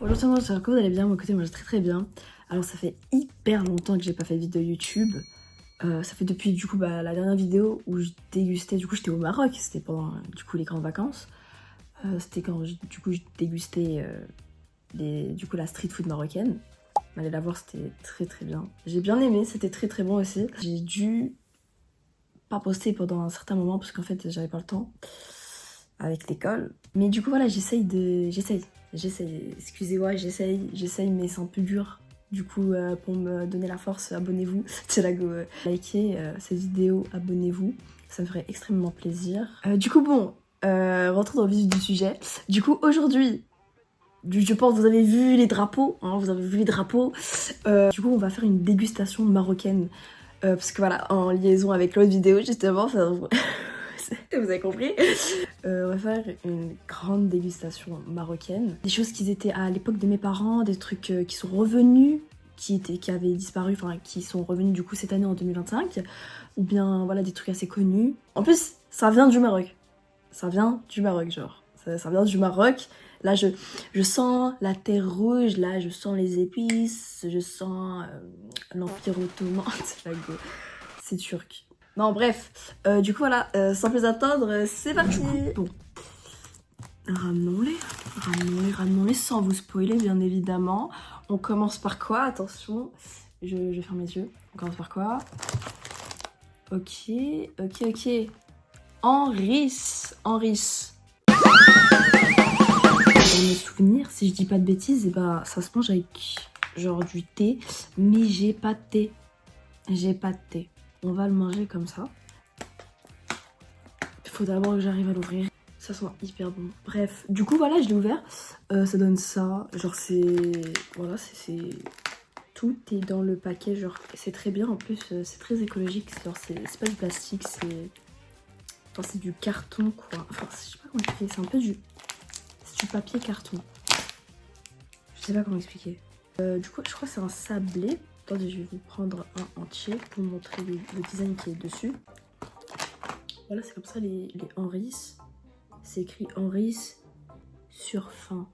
Bonjour tout le monde, j'espère que vous allez bien. Moi, écoutez, moi je vais très bien. Alors ça fait hyper longtemps que j'ai pas fait de vidéo YouTube. Ça fait depuis du coup la dernière vidéo où je dégustais, du coup j'étais au Maroc, c'était pendant du coup les grandes vacances. C'était quand du coup je dégustais du coup la street food marocaine. Allez la voir, c'était très bien. J'ai bien aimé, c'était très bon aussi. J'ai dû pas poster pendant un certain moment parce qu'en fait j'avais pas le temps avec l'école. Mais du coup voilà, j'essaye, excusez-moi, j'essaye mais c'est un peu dur. Du coup pour me donner la force, abonnez-vous, likez cette vidéo, abonnez-vous, ça me ferait extrêmement plaisir. Du coup bon, rentrons dans le vif du sujet. Du coup aujourd'hui, je pense que vous avez vu les drapeaux, hein, du coup on va faire une dégustation marocaine. Parce que voilà, en liaison avec l'autre vidéo justement, vous avez compris. On va faire une grande dégustation marocaine. Des choses qui étaient à l'époque de mes parents, des trucs qui sont revenus, qui avaient disparu, enfin qui sont revenus du coup cette année en 2025. Ou bien voilà, des trucs assez connus. En plus, ça vient du Maroc. Ça vient du Maroc, genre. Ça vient du Maroc. Là, je sens la terre rouge, là, je sens les épices, je sens l'Empire Ottoman. C'est turc. Non, bref. Du coup, voilà, sans plus attendre, c'est parti. Bon. Ramenons-les sans vous spoiler, bien évidemment. On commence par quoi? Attention, je ferme les yeux. On commence par quoi? Ok. Henris. Dans mes souvenirs, si je dis pas de bêtises, et bah, ça se mange avec genre du thé, mais j'ai pas de thé. On va le manger comme ça. Il faut d'abord que j'arrive à l'ouvrir. Ça sent hyper bon. Bref, du coup voilà, je l'ai ouvert. Ça donne ça. Genre c'est... Voilà, c'est... Tout est dans le paquet. Genre c'est très bien. En plus, c'est très écologique. Genre c'est pas du plastique, c'est... Enfin, c'est du carton quoi. Enfin, je sais pas comment expliquer. C'est un peu du... C'est du papier carton. Je sais pas comment expliquer. Du coup, je crois que c'est un sablé. Attendez, je vais vous prendre un entier pour vous montrer le design qui est dessus. Voilà, c'est comme ça les Henris. C'est écrit Henris sur fin.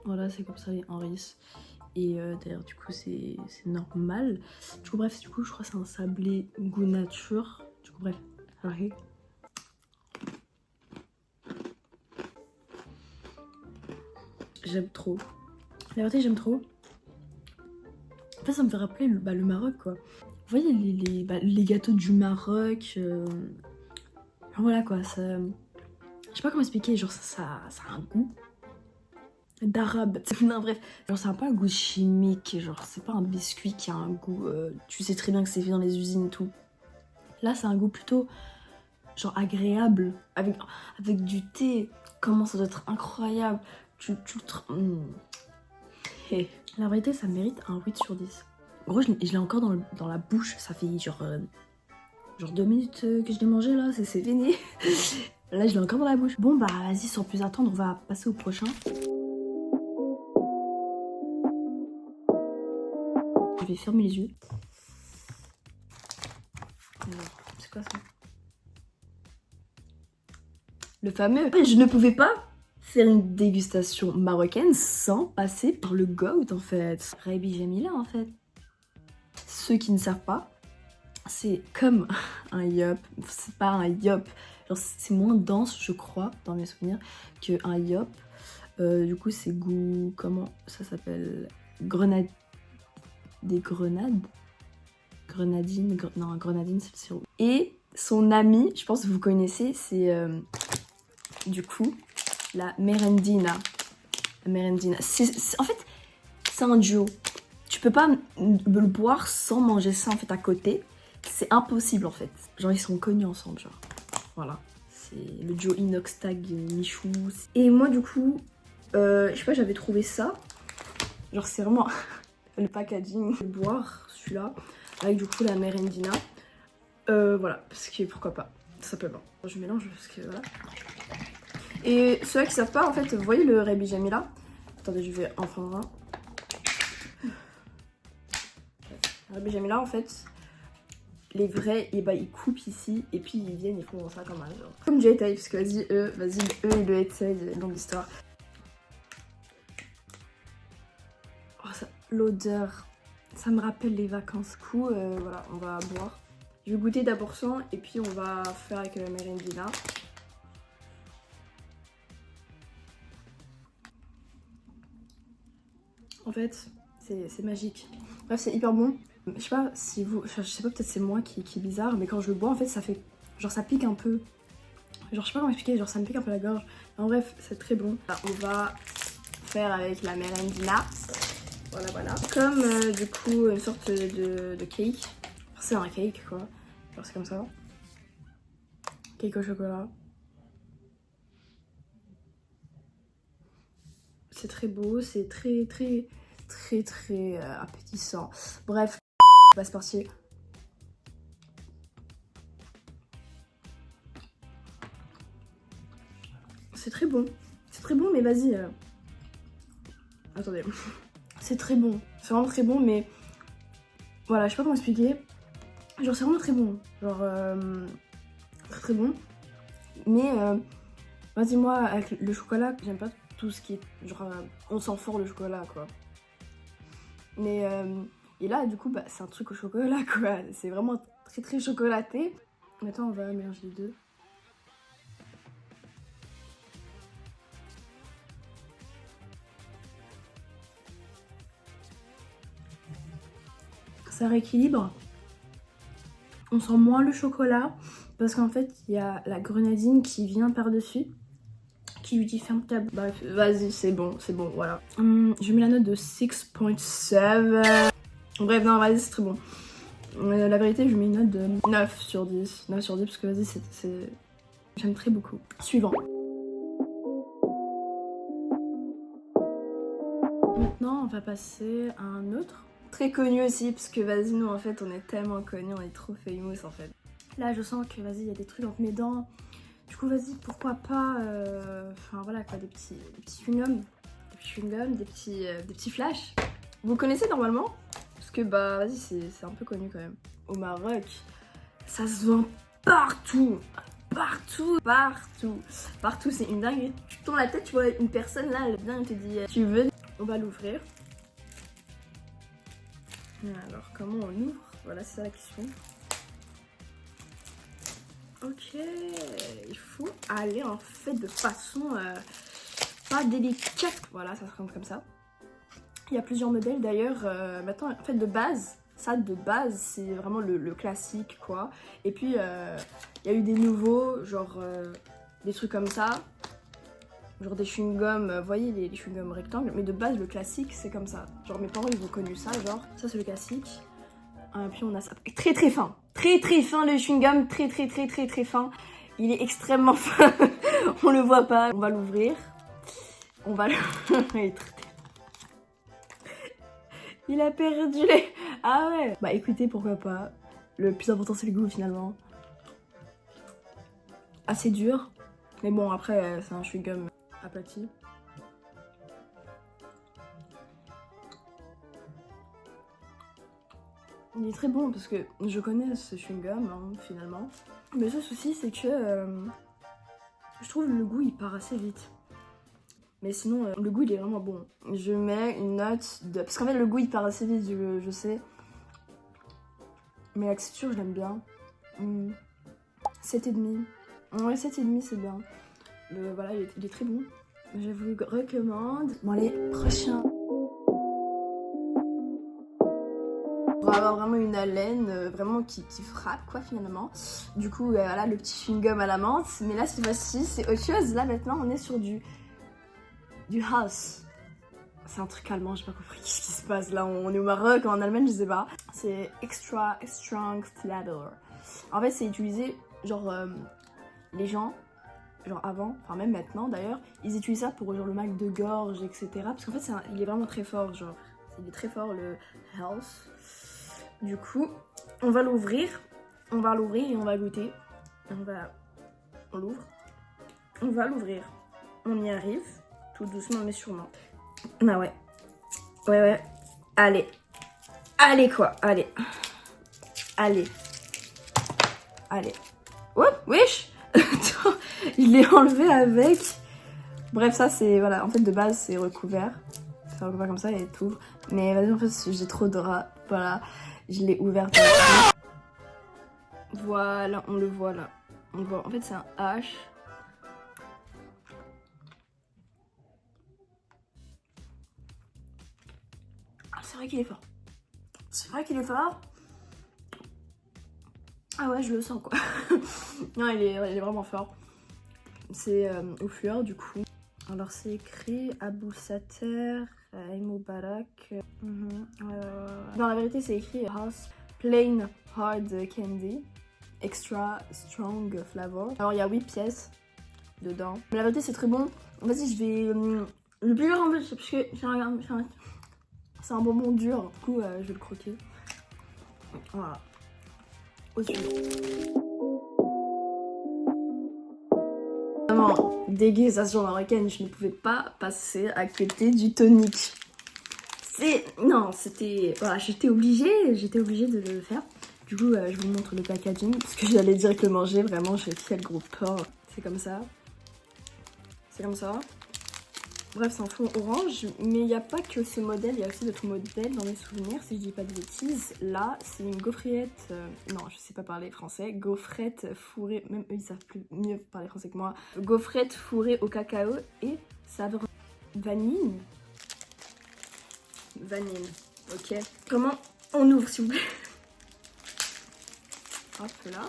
Voilà, c'est comme ça les Henris. Et d'ailleurs, du coup, c'est normal. Du coup, bref, je crois que c'est un sablé goût nature. Du coup, bref, allez. J'aime trop. La vérité, j'aime trop. En fait, ça me fait rappeler le Maroc, quoi. Vous voyez les gâteaux du Maroc. Voilà, quoi. Ça... Je sais pas comment expliquer. Genre, ça a un goût d'arabe. Non, bref. Genre, ça a pas un goût chimique. Genre, c'est pas un biscuit qui a un goût... tu sais très bien que c'est fait dans les usines et tout. Là, c'est un goût plutôt... genre agréable. Avec du thé. Comment ça doit être incroyable. Hey. La vérité, ça mérite un 8 sur 10. En gros, je l'ai encore dans la bouche. Ça fait genre 2 minutes que je l'ai mangé là. C'est fini. Là, je l'ai encore dans la bouche. Bon, bah, vas-y, sans plus attendre, on va passer au prochain. Je vais fermer les yeux. C'est quoi ça? Le fameux. Je ne pouvais pas faire une dégustation marocaine sans passer par le GOAT en fait. Rebi Jamila en fait. Ceux qui ne savent pas, c'est comme un yop. C'est pas un yop. C'est moins dense, je crois, dans mes souvenirs, qu'un yop. Du coup, c'est goût... Comment ça s'appelle? Grenade... Des grenades? Grenadine? Non, grenadine, c'est le sirop. Et son ami, je pense que vous connaissez, c'est... du coup, la merendina. La merendina. En fait, c'est un duo. Tu peux pas le boire sans manger ça, en fait, à côté. C'est impossible, en fait. Genre, ils sont connus ensemble, genre. Voilà. C'est le duo Inox Tag Michou. Et moi, du coup, je sais pas, j'avais trouvé ça. Genre, c'est vraiment le packaging. Je vais boire celui-là avec, du coup, la merendina. Voilà, parce que pourquoi pas, tout simplement. Je mélange parce que voilà. Et ceux-là qui savent pas, en fait, vous voyez le Rebi Jamila? Attendez, je vais en prendre un. Le Rebi Jamila, en fait, les vrais, et bah ils coupent ici et puis ils viennent, ils font ça comme un genre. Comme J-Type, parce que vas-y, eux ils le essayent, longue histoire. Oh, l'odeur, ça me rappelle les vacances. Du coup, voilà, on va boire. Je vais goûter d'abord ça et puis on va faire avec la Merendina. En fait, c'est magique. Bref, c'est hyper bon. Je sais pas si vous... je sais pas, peut-être c'est moi qui est bizarre, mais quand je le bois, en fait, ça fait... genre, ça pique un peu. Genre, je sais pas comment expliquer, genre, ça me pique un peu la gorge. En bref, c'est très bon. On va faire avec la Merendina. Voilà, voilà. Comme, du coup, une sorte de cake. C'est un cake, quoi. Genre, c'est comme ça. Cake au chocolat. C'est très beau, c'est très appétissant. Bref, c'est parti. C'est très bon. C'est très bon, mais vas-y. Attendez. C'est très bon. C'est vraiment très bon, mais... Voilà, je sais pas comment expliquer. Genre, c'est vraiment très bon. Genre, très bon. Mais, vas-y, moi, avec le chocolat, j'aime pas tout ce qui est... Genre, on sent fort le chocolat, quoi. Mais, et là, du coup, bah, c'est un truc au chocolat, quoi. C'est vraiment très chocolaté. Maintenant, on va mélanger les deux. Ça rééquilibre. On sent moins le chocolat parce qu'en fait il y a la grenadine qui vient par-dessus qui lui dit ferme ta... Bref, vas-y, c'est bon, voilà. Je mets la note de 6.7. Bref, non, vas-y, c'est très bon. La vérité, je mets une note de 9 sur 10. 9 sur 10 parce que vas-y, c'est... J'aime très beaucoup. Suivant. Maintenant, on va passer à un autre. Très connu aussi, parce que vas-y, nous en fait, on est tellement connus, on est trop famous en fait. Là, je sens que vas-y, il y a des trucs entre mes dents. Du coup, vas-y, pourquoi pas, enfin voilà quoi, des petits chewing-gums, des petits flashs. Vous le connaissez normalement? Parce que bah, vas-y, c'est un peu connu quand même. Au Maroc, ça se vend partout. Partout, c'est une dingue. Tu tournes la tête, tu vois une personne là, elle vient et te dit tu veux? On va l'ouvrir. Alors, comment on ouvre? Voilà, c'est ça la question. Ok, il faut aller en fait de façon pas délicate. Voilà, ça se rend comme ça. Il y a plusieurs modèles d'ailleurs. Maintenant, en fait, de base, c'est vraiment le classique quoi. Et puis, il y a eu des nouveaux, genre des trucs comme ça. Genre des chewing-gums, vous voyez les chewing-gums rectangles. Mais de base, le classique, c'est comme ça. Genre mes parents, ils ont connu ça, genre. Ça, c'est le classique. Puis on a ça. Très fin. Très fin le chewing-gum. Très fin. Il est extrêmement fin. On le voit pas. On va l'ouvrir. On va le... Il a perdu les... Ah ouais. Bah écoutez, pourquoi pas. Le plus important, c'est le goût finalement. Assez dur. Mais bon, après, c'est un chewing-gum aplati. Il est très bon parce que je connais ce chewing-gum hein, finalement. Mais le seul souci c'est que je trouve le goût il part assez vite. Mais sinon le goût il est vraiment bon. Je mets une note de... Parce qu'en fait le goût il part assez vite je sais. Mais la texture je l'aime bien. 7,5. Ouais 7,5 c'est bien. Voilà il est très bon. Je vous le recommande. Bon allez, prochain. Pour avoir vraiment une haleine vraiment qui frappe quoi finalement. Du coup voilà le petit chewing-gum à la menthe. Mais là cette fois-ci c'est autre chose. Là maintenant on est sur du house. C'est un truc allemand, j'ai pas compris qu'est-ce qui se passe là. On est au Maroc, en Allemagne je sais pas. C'est extra strong flavor. En fait c'est utilisé genre les gens genre avant, enfin même maintenant d'ailleurs, ils utilisent ça pour genre le mal de gorge etc. Parce qu'en fait il est vraiment très fort genre. Il est très fort le house. Du coup, on va l'ouvrir et on va goûter. On l'ouvre. On va l'ouvrir. On y arrive, tout doucement mais sûrement. Ah ouais. Ouais. Allez quoi, allez. Allez. Oh, wesh. Je l'ai enlevé avec. Bref, ça c'est, voilà, en fait de base c'est recouvert. C'est recouvert comme ça et tout. Mais vas-y, en fait j'ai trop de rats. Voilà, je l'ai ouvert. Voilà, on le voit là. On le voit, en fait c'est un H. Ah, c'est vrai qu'il est fort. C'est vrai qu'il est fort. Ah ouais, je le sens quoi. Non, il est vraiment fort. C'est au fleur du coup. Alors c'est écrit Abou Sater, Moubarak. Dans la vérité c'est écrit House Plain Hard Candy, Extra Strong Flavor. Alors il y a 8 pièces dedans. Mais la vérité c'est très bon. Vas-y, je vais le plus dur en fait parce que c'est un bonbon dur. Du coup je vais le croquer. Voilà. Au suivant. Vraiment, dégustation marocaine, je ne pouvais pas passer à côté du tonic. Non, c'était... Voilà, j'étais obligée de le faire. Du coup, je vous montre le packaging, parce que j'allais direct le manger, vraiment, j'ai fait le gros porc. C'est comme ça. C'est comme ça. Bref, c'est un fond orange, mais il n'y a pas que ce modèle, il y a aussi d'autres modèles dans mes souvenirs, si je dis pas de bêtises. Là, c'est une gaufriette, non, je sais pas parler français, gaufrette fourrée, même eux ils savent plus mieux parler français que moi. Gaufrette fourrée au cacao et saveur vanille. Vanille, ok. Comment on ouvre s'il vous plaît? Hop là.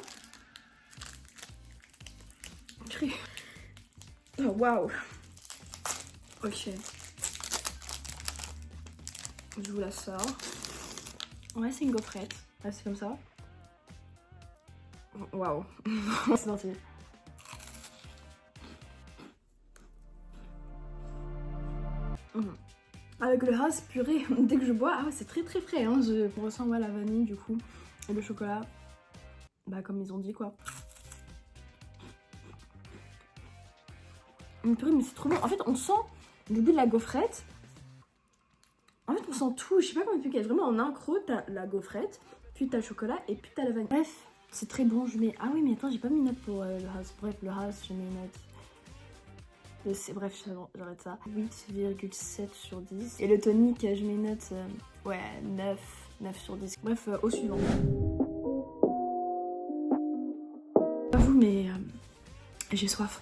Oh waouh. Ok. Je vous la sors. Ouais, c'est une gaufrette. Ah, c'est comme ça. Waouh. C'est parti. Avec le rase purée, dès que je bois, ah, c'est très très frais. Hein. Je ressens la vanille du coup. Et le chocolat. Bah, comme ils ont dit quoi. Purée, mais c'est trop bon. En fait, on sent le goût de la gaufrette. En fait, on sent tout. Je sais pas comment expliquer. Vraiment, en un croc, t'as la gaufrette, puis t'as le chocolat et puis t'as la vanille. Bref, c'est très bon. Je mets. Ah oui, mais attends, j'ai pas mis une note pour le Haas. Bref, le Haas, je mets une note. Bref, j'arrête ça. 8,7 sur 10. Et le tonic, je mets une note. Ouais, 9 sur 10. Bref, au suivant. Pas vous, mais j'ai soif.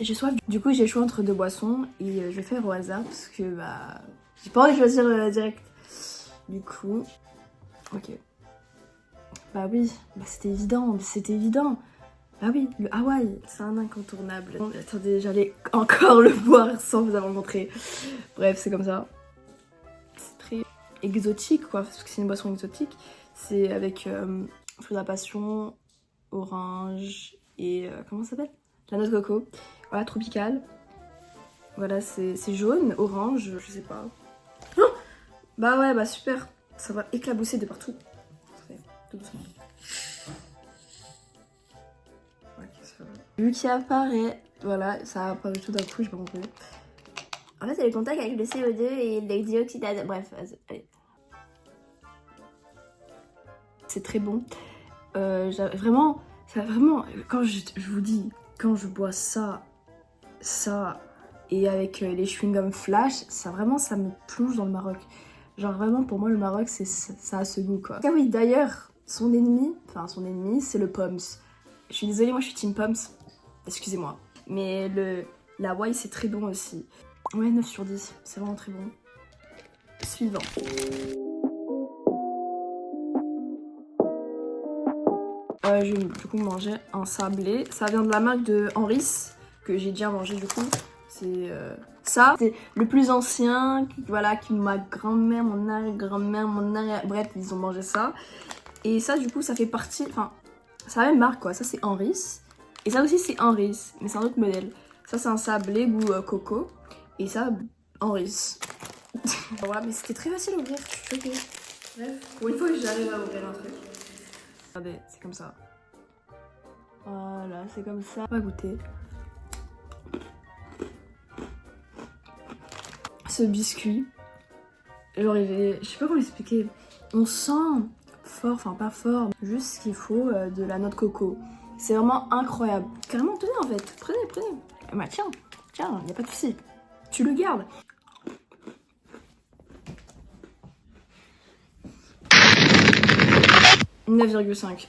J'ai soif. Du coup, j'ai le choix entre deux boissons et je vais faire au hasard parce que bah. J'ai pas envie de choisir direct. Du coup, ok. Bah oui, bah c'était évident. Bah oui, le Hawaï, c'est un incontournable. Bon, attendez, j'allais encore le boire sans vous avoir montré. Bref, c'est comme ça. C'est très exotique quoi, parce que c'est une boisson exotique. C'est avec fruit de la passion, orange et comment ça s'appelle? La noix de coco. Voilà, tropical. Voilà, c'est jaune, orange, je sais pas. Bah ouais, bah super. Ça va éclabousser de partout. Tout doucement. Ok, ça va. Vu qu'il apparaît, voilà, ça apparaît tout d'un coup, je vais montrer. En fait, c'est le contact avec le CO2 et le dioxyde. Bref, allez. C'est très bon. Vraiment, quand je vous dis, quand je bois ça, et avec les chewing-gums flash, ça vraiment, ça me plonge dans le Maroc. Genre vraiment, pour moi, le Maroc, ça a ce goût, quoi. Ah oui, d'ailleurs, son ennemi, c'est le Poms. Je suis désolée, moi, je suis team Poms. Excusez-moi. Mais la Hawaï, c'est très bon aussi. Ouais, 9 sur 10, c'est vraiment très bon. Suivant. Je vais du coup manger un sablé. Ça vient de la marque de Henris, que j'ai déjà mangé du coup. C'est ça. C'est le plus ancien, voilà, que ma grand-mère, mon arrière-grand-mère, bref, ils ont mangé ça. Et ça, du coup, ça fait partie, enfin, c'est la même marque quoi. Ça, c'est Henris. Et ça aussi, c'est Henris, mais c'est un autre modèle. Ça, c'est un sablé goût coco. Et ça, Henris. Voilà, mais c'était très facile à ouvrir, je suis choquée. Bref, pour une fois que j'arrive à ouvrir un truc. Regardez, c'est comme ça. Voilà, c'est comme ça. On va goûter. Ce biscuit, genre, je sais pas comment l'expliquer. On sent fort, enfin pas fort, juste ce qu'il faut de la noix de coco. C'est vraiment incroyable. Carrément, tenez en fait, prenez. Bah tiens, y a pas de souci. Tu le gardes. « 9,5 ».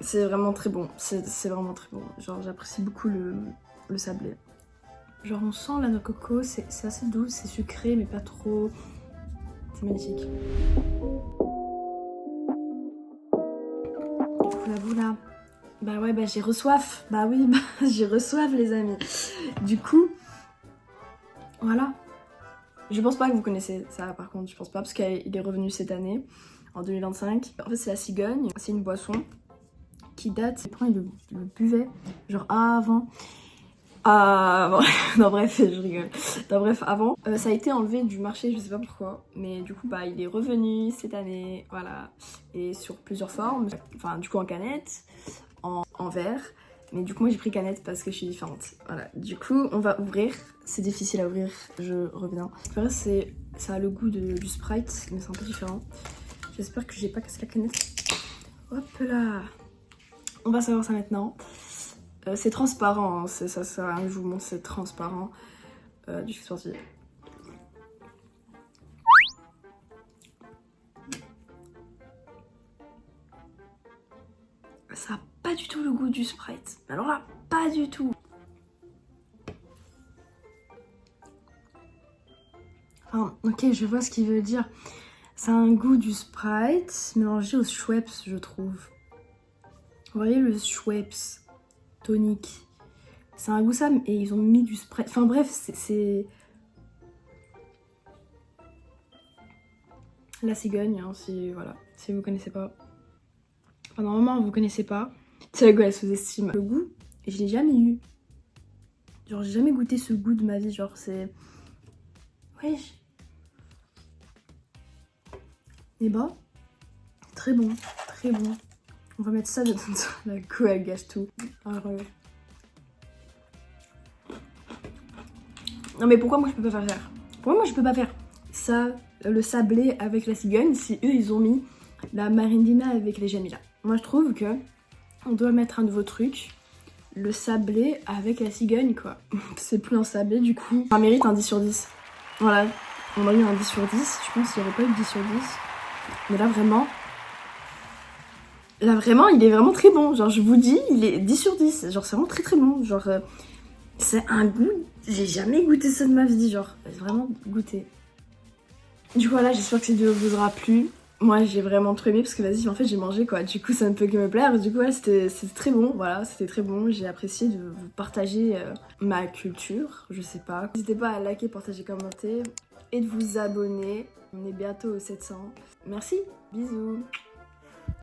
C'est vraiment très bon. C'est vraiment très bon. Genre, j'apprécie beaucoup le sablé. Genre, on sent la noix de coco, c'est assez doux, c'est sucré, mais pas trop. C'est magnifique. Voilà. Bah ouais, bah j'ai reçoif. Bah oui, bah j'ai reçoif, les amis. Du coup, voilà. Je pense pas que vous connaissez ça, par contre, je pense pas, parce qu'il est revenu cette année, en 2025. En fait, c'est la cigogne, c'est une boisson qui date, c'est quand il le buvait, genre avant. Non bref, je rigole. Non bref, avant, ça a été enlevé du marché, je sais pas pourquoi, mais du coup, bah il est revenu cette année, voilà. Et sur plusieurs formes, enfin du coup en canette, en verre. Mais du coup moi j'ai pris canette parce que je suis différente. Voilà, du coup on va ouvrir. C'est difficile à ouvrir, je reviens. Ça a le goût du Sprite, mais c'est un peu différent. J'espère que j'ai pas cassé la canette. Hop là. On va savoir ça maintenant. C'est transparent, hein. Ça sert à rien que je vous montre, c'est transparent. Du coup c'est parti. Ça a pas du tout le goût du Sprite. Alors là, pas du tout. Enfin, ok, je vois ce qu'il veut dire. Ça a un goût du Sprite mélangé au Schweppes, je trouve. Vous voyez le Schweppes tonique. C'est un goût ça, et ils ont mis du Sprite. Enfin bref, c'est... La cigogne, hein, voilà, si vous connaissez pas. Enfin, normalement, vous connaissez pas. C'est la goût, elle sous-estime. Le goût, je l'ai jamais eu. Genre, j'ai jamais goûté ce goût de ma vie. Genre, c'est... Wesh. Et bah, très bon, très bon. On va mettre ça dedans. La goût, elle gâche tout. Alors, non mais pourquoi moi je peux pas faire? Pourquoi moi je peux pas faire ça, le sablé avec la cigogne, si eux ils ont mis la marindina avec les Jamila? Moi je trouve que on doit mettre un nouveau truc, le sablé avec la cigogne quoi. C'est plus un sablé du coup. Ça mérite un 10 sur 10. Voilà, on a eu un 10 sur 10, je pense qu'il n'y aurait pas eu 10 sur 10. Mais là vraiment, il est vraiment très bon. Genre je vous dis, il est 10 sur 10. Genre c'est vraiment très très bon. Genre c'est un goût, j'ai jamais goûté ça de ma vie, genre j'ai vraiment goûté. Du coup voilà, j'espère que cette vidéo vous aura plu. Moi j'ai vraiment trop aimé parce que vas-y en fait j'ai mangé quoi, du coup ça ne peut que me plaire. Du coup ouais, c'était très bon, voilà, c'était très bon. J'ai apprécié de vous partager ma culture, je sais pas. N'hésitez pas à liker, partager, commenter et de vous abonner. On est bientôt aux 700. Merci, bisous.